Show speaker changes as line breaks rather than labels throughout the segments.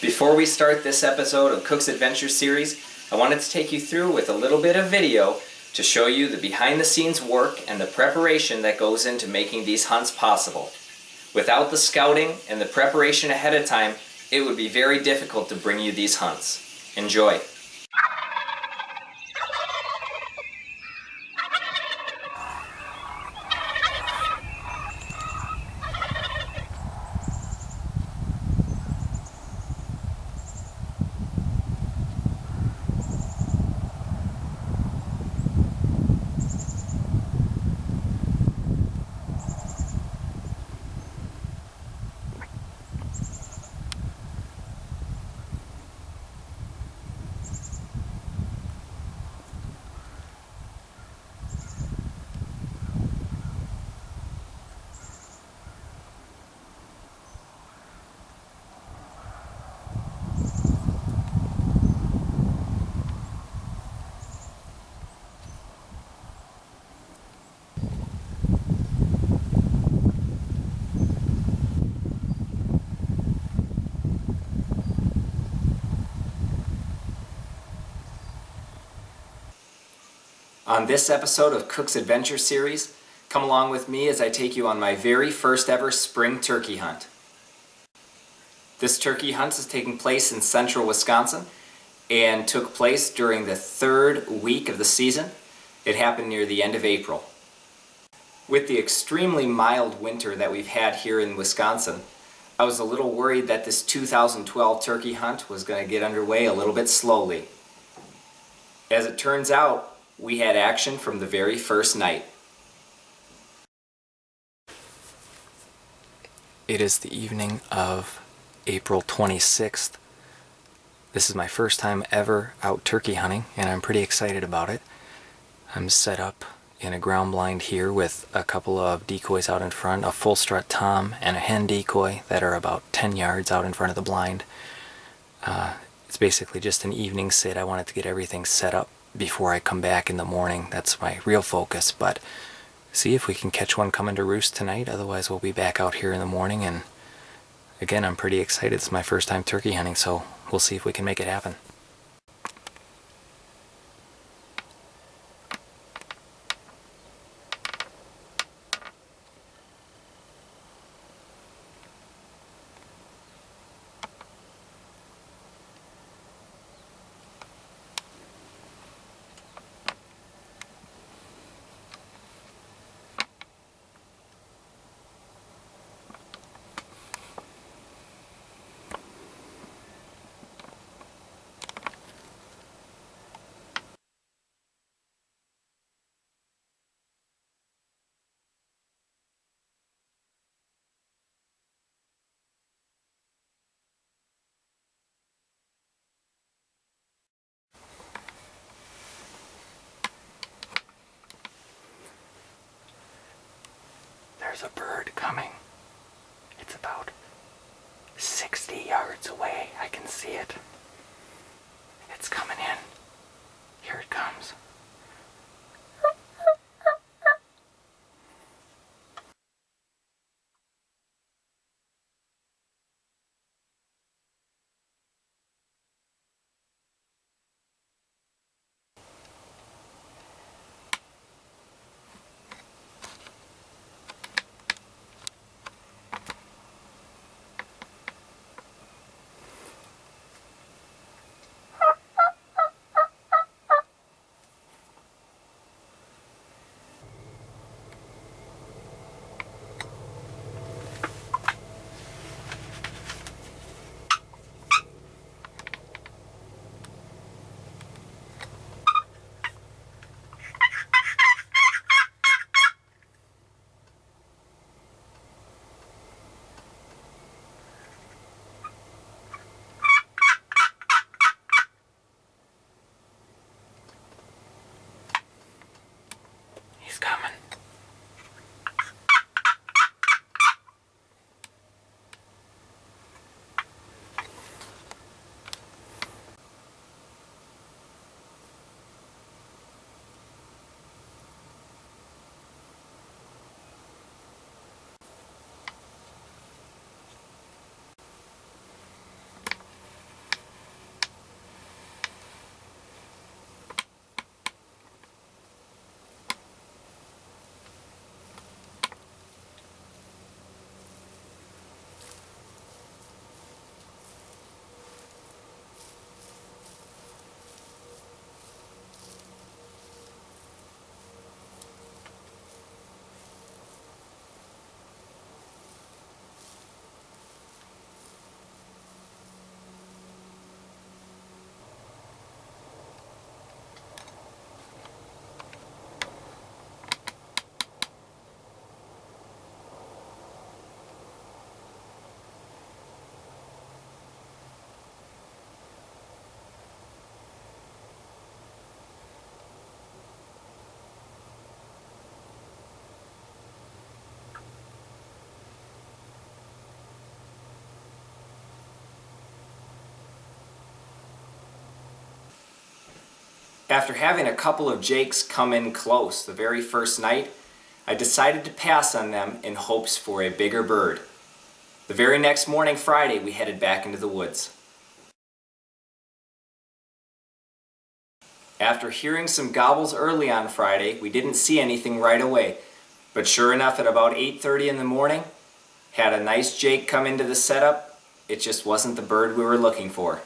Before we start this episode of Cook's Adventure Series, I wanted to take you through with a little bit of video to show you the behind-the-scenes work and the preparation that goes into making these hunts possible. Without the scouting and the preparation ahead of time, it would be very difficult to bring you these hunts. Enjoy. On this episode of Cook's Adventure Series, come along with me as I take you on my very first ever spring turkey hunt. This turkey hunt is taking place in central Wisconsin and took place during the third week of the season. It happened near the end of April. With the extremely mild winter that we've had here in Wisconsin, I was a little worried that this 2012 turkey hunt was going to get underway a little bit slowly. As it turns out, we had action from the very first night. It is the evening of April 26th. This is my first time ever out turkey hunting, and I'm pretty excited about it. I'm set up in a ground blind here with a couple of decoys out in front, a full strut tom and a hen decoy that are about 10 yards out in front of the blind. It's basically just an evening sit. I wanted to get everything set up before I come back in the morning. That's my real focus, but see if we can catch one coming to roost tonight. Otherwise we'll be back out here in the morning, and again, I'm pretty excited. It's my first time turkey hunting, so we'll see if we can make it happen. There's a bird coming. It's about 60 yards away. I can see it. It's coming in. Here it comes. After having a couple of jakes come in close the very first night, I decided to pass on them in hopes for a bigger bird. The very next morning, Friday, we headed back into the woods. After hearing some gobbles early on Friday, we didn't see anything right away, but sure enough, at about 8:30 in the morning, had a nice jake come into the setup. It just wasn't the bird we were looking for.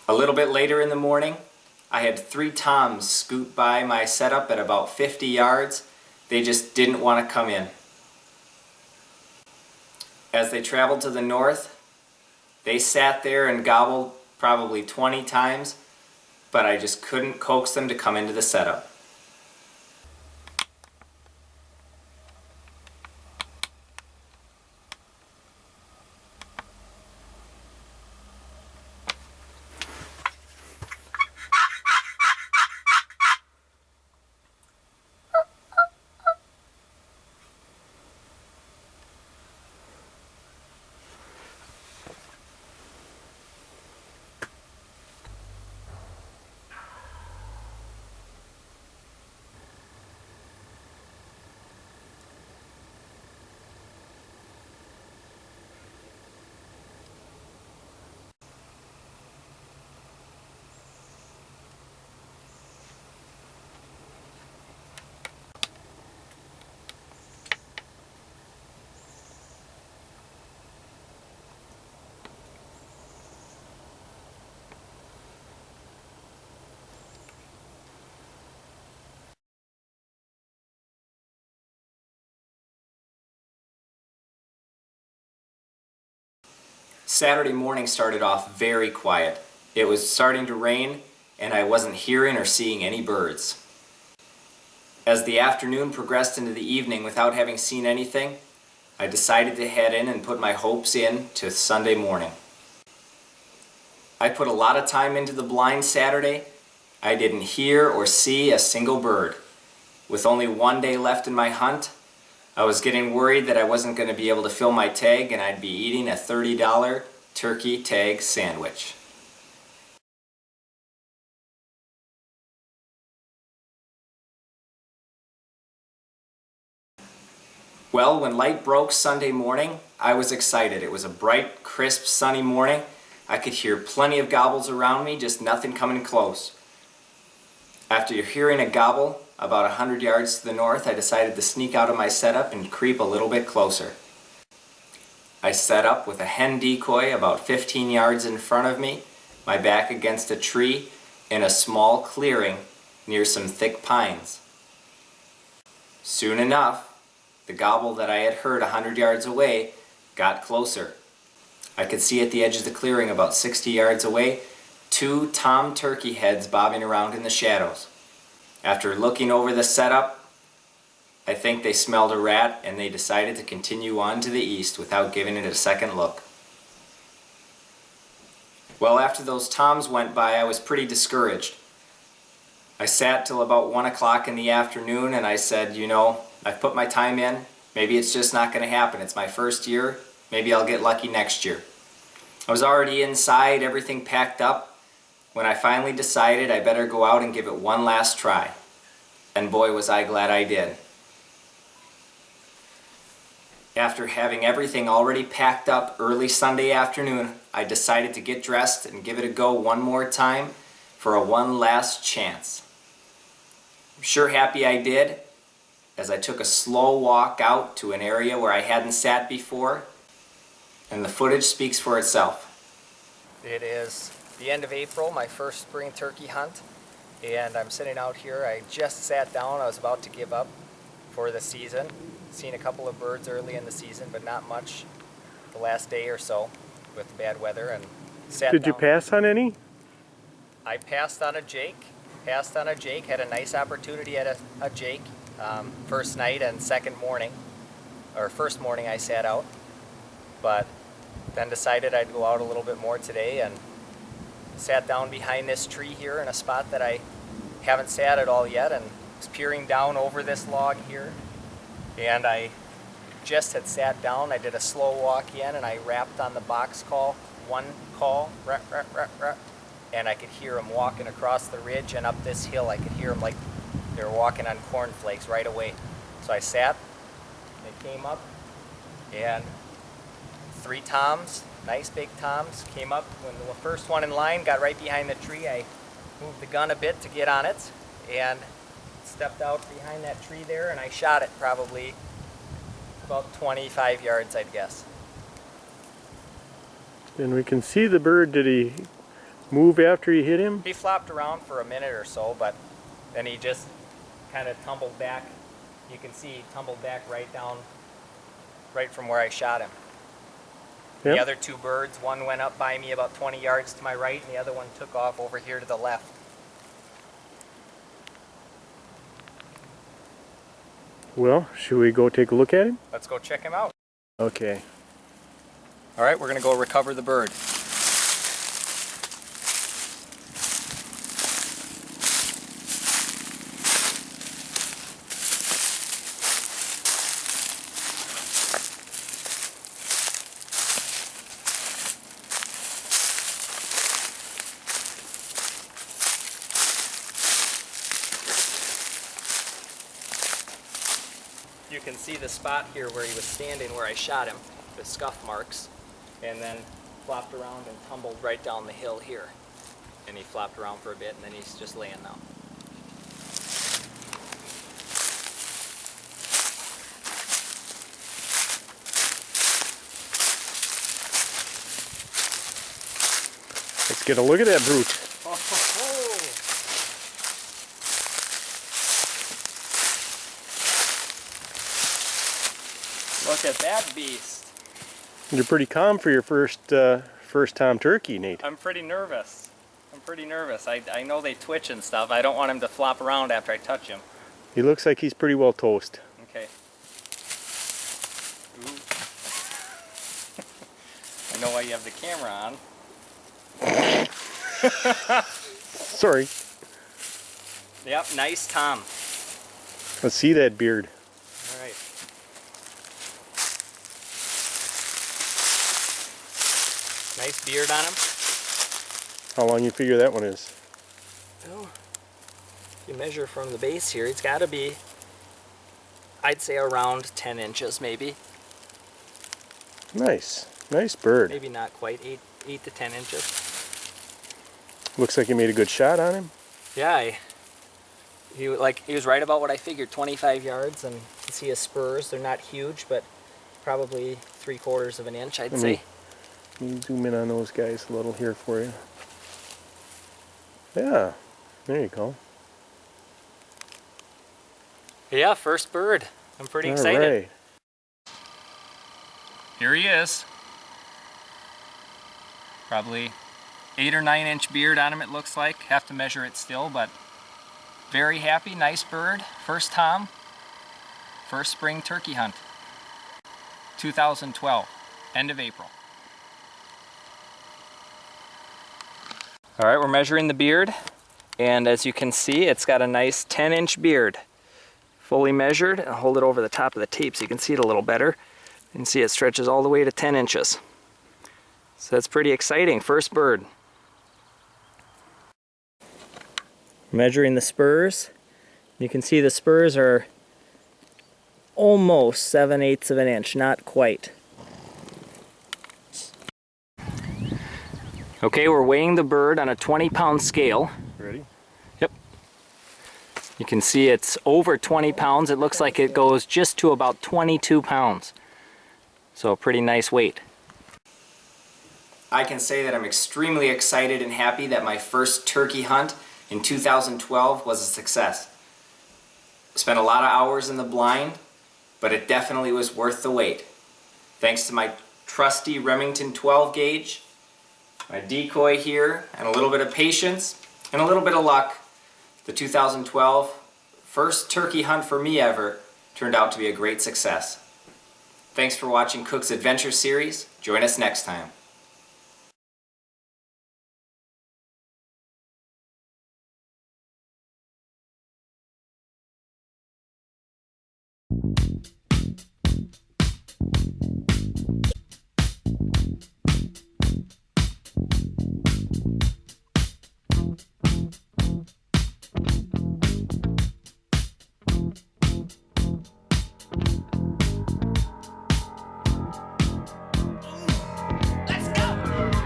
A little bit later in the morning, I had 3 toms scoot by my setup at about 50 yards. They just didn't want to come in. As they traveled to the north, they sat there and gobbled probably 20 times, but I just couldn't coax them to come into the setup. Saturday morning started off very quiet. It was starting to rain and I wasn't hearing or seeing any birds. As the afternoon progressed into the evening without having seen anything, I decided to head in and put my hopes in to Sunday morning. I put a lot of time into the blind Saturday. I didn't hear or see a single bird. With only one day left in my hunt, I was getting worried that I wasn't going to be able to fill my tag and I'd be eating a $30 turkey tag sandwich. Well, when light broke Sunday morning, I was excited. It was a bright, crisp, sunny morning. I could hear plenty of gobbles around me, just nothing coming close. After hearing a gobble about 100 yards to the north, I decided to sneak out of my setup and creep a little bit closer. I set up with a hen decoy about 15 yards in front of me, my back against a tree, in a small clearing near some thick pines. Soon enough, the gobble that I had heard 100 yards away got closer. I could see at the edge of the clearing about 60 yards away 2 tom turkey heads bobbing around in the shadows. After looking over the setup, I think they smelled a rat and they decided to continue on to the east without giving it a second look. Well, after those toms went by, I was pretty discouraged. I sat till about 1 o'clock in the afternoon and I said, you know, I've put my time in. Maybe it's just not going to happen. It's my first year. Maybe I'll get lucky next year. I was already inside, everything packed up, when I finally decided I better go out and give it one last try. And boy, was I glad I did. After having everything already packed up early Sunday afternoon, I decided to get dressed and give it a go one more time for a one last chance. I'm sure happy I did, as I took a slow walk out to an area where I hadn't sat before, and the footage speaks for itself. It is the end of April, my first spring turkey hunt, and I'm sitting out here. I just sat down. I was about to give up for the season. Seen a couple of birds early in the season, but not much the last day or so with the bad weather, and sat down.
Did you pass on any?
I passed on a Jake, had a nice opportunity at a Jake first night and second morning, or first morning I sat out, but then decided I'd go out a little bit more today and sat down behind this tree here in a spot that I haven't sat at all yet, and was peering down over this log here, and I just had sat down. I did a slow walk in and I rapped on the box call, one call, rap, rap, rap, rap, and I could hear them walking across the ridge and up this hill. I could hear them like they were walking on cornflakes right away. So I sat, they came up, and 3 toms, nice big toms, came up. When the first one in line got right behind the tree, I moved the gun a bit to get on it and stepped out behind that tree there, and I shot it probably about 25 yards, I'd guess.
And we can see the bird. Did he move after you hit him?
He flopped around for a minute or so, but then he just kind of tumbled back. You can see he tumbled back right down, right from where I shot him.
Yep.
The other 2 birds, one went up by me about 20 yards to my right, and the other one took off over here to the left.
Well, should we go take a look at him?
Let's go check him out.
Okay.
All right, we're going to go recover the bird. You can see the spot here where he was standing where I shot him, the scuff marks, and then flopped around and tumbled right down the hill here. And he flopped around for a bit, and then he's just laying now.
Let's get a look at that brute.
Oh, ho, ho. Look at that beast.
You're pretty calm for your first time turkey, Nate.
I'm pretty nervous. I know they twitch and stuff. I don't want him to flop around after I touch him.
He looks like he's pretty well toast.
Okay. Ooh. I know why you have the camera on.
Sorry.
Yep, nice tom.
Let's see that beard.
All right. Nice beard on him.
How long you figure that one is?
Oh, if you measure from the base here, it's got to be, I'd say around 10 inches maybe.
Nice. Nice bird.
Maybe not quite, 8 to 10 inches.
Looks like you made a good shot on him.
Yeah, he was right about what I figured, 25 yards, and you can see his spurs. They're not huge, but probably 3/4 of an inch, I'd say.
Let me zoom in on those guys a little here for you. Yeah, There you go.
Yeah, first bird. I'm pretty
All
excited.
right.
Here he is. Probably 8 or 9 inch beard on him, it looks like. Have to measure it still, but very happy, nice bird. First tom, first spring turkey hunt. 2012, end of April. All right, we're measuring the beard, and as you can see, it's got a nice 10-inch beard. Fully measured. I'll hold it over the top of the tape so you can see it a little better. You can see it stretches all the way to 10 inches. So that's pretty exciting. First bird. Measuring the spurs. You can see the spurs are almost 7/8 of an inch, not quite. Okay, we're weighing the bird on a 20-pound scale.
Ready?
Yep. You can see it's over 20 pounds. It looks like it goes just to about 22 pounds. So a pretty nice weight. I can say that I'm extremely excited and happy that my first turkey hunt in 2012 was a success. Spent a lot of hours in the blind, but it definitely was worth the wait. Thanks to my trusty Remington 12 gauge, my decoy here, and a little bit of patience, and a little bit of luck, the 2012 first turkey hunt for me ever turned out to be a great success. Thanks for watching Cook's Adventure Series. Join us next time.